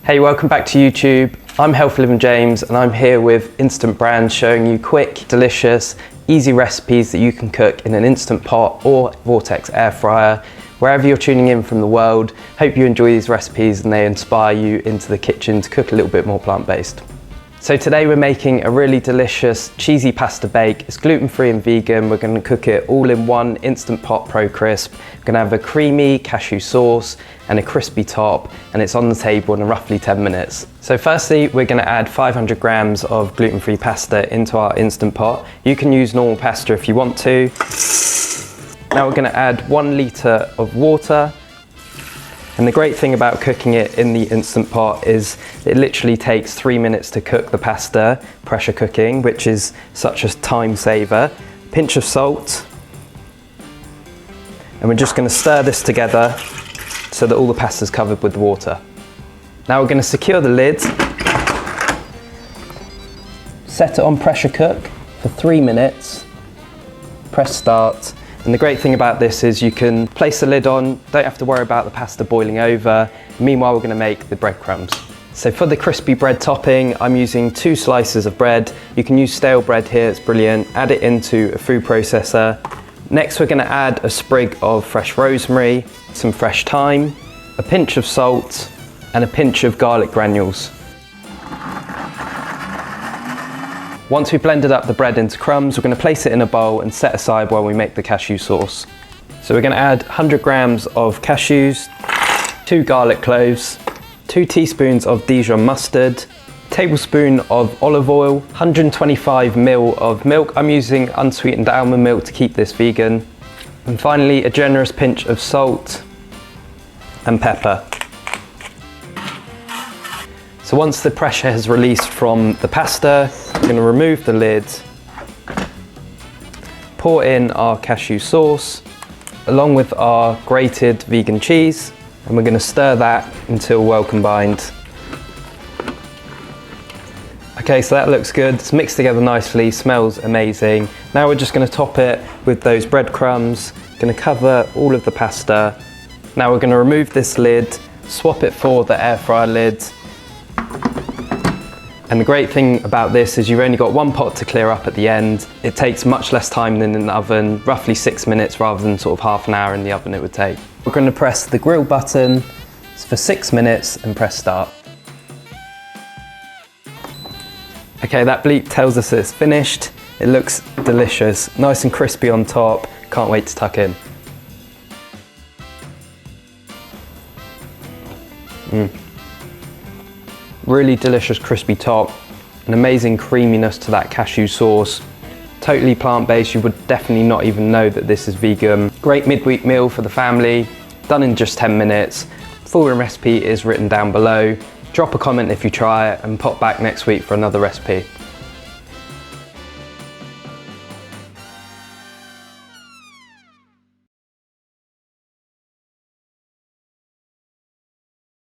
Hey, welcome back to YouTube. I'm Healthy Living James and I'm here with Instant Brands showing you quick, delicious, easy recipes that you can cook in an Instant Pot or Vortex air fryer. Wherever you're tuning in from the world, hope you enjoy these recipes and they inspire you into the kitchen to cook a little bit more plant-based. So today we're making a really delicious cheesy pasta bake. It's gluten-free and vegan. We're going to cook it all in one Instant Pot Pro Crisp. We're going to have a creamy cashew sauce and a crispy top, and it's on the table in roughly 10 minutes. So firstly, we're going to add 500 grams of gluten-free pasta into our Instant Pot. You can use normal pasta if you want to. Now we're going to add 1 litre of water. And the great thing about cooking it in the Instant Pot is it literally takes 3 minutes to cook the pasta, pressure cooking, which is such a time saver. Pinch of salt. And we're just going to stir this together so that all the pasta is covered with water. Now we're going to secure the lid, set it on pressure cook for 3 minutes, press start. And the great thing about this is you can place the lid on, don't have to worry about the pasta boiling over. Meanwhile, we're going to make the breadcrumbs. So for the crispy bread topping, I'm using 2 slices of bread. You can use stale bread here, it's brilliant. Add it into a food processor. Next, we're going to add a sprig of fresh rosemary, some fresh thyme, a pinch of salt, and a pinch of garlic granules. Once we've blended up the bread into crumbs, we're going to place it in a bowl and set aside while we make the cashew sauce. So we're going to add 100 grams of cashews, 2 garlic cloves, 2 teaspoons of Dijon mustard, a tablespoon of olive oil, 125 ml of milk. I'm using unsweetened almond milk to keep this vegan. And finally, a generous pinch of salt and pepper. So once the pressure has released from the pasta, we're going to remove the lid, pour in our cashew sauce, along with our grated vegan cheese, and we're going to stir that until well combined. Okay, so that looks good. It's mixed together nicely, smells amazing. Now we're just going to top it with those breadcrumbs, going to cover all of the pasta. Now we're going to remove this lid, swap it for the air fryer lid. And the great thing about this is you've only got 1 pot to clear up at the end. It takes much less time than in the oven, roughly 6 minutes rather than sort of half an hour in the oven it would take. We're going to press the grill button for 6 minutes and press start. Okay, that bleep tells us it's finished. It looks delicious, nice and crispy on top. Can't wait to tuck in. Really delicious crispy top, an amazing creaminess to that cashew sauce. Totally plant-based, you would definitely not even know that this is vegan. Great midweek meal for the family, done in just 10 minutes. Full recipe is written down below. Drop a comment if you try it and pop back next week for another recipe.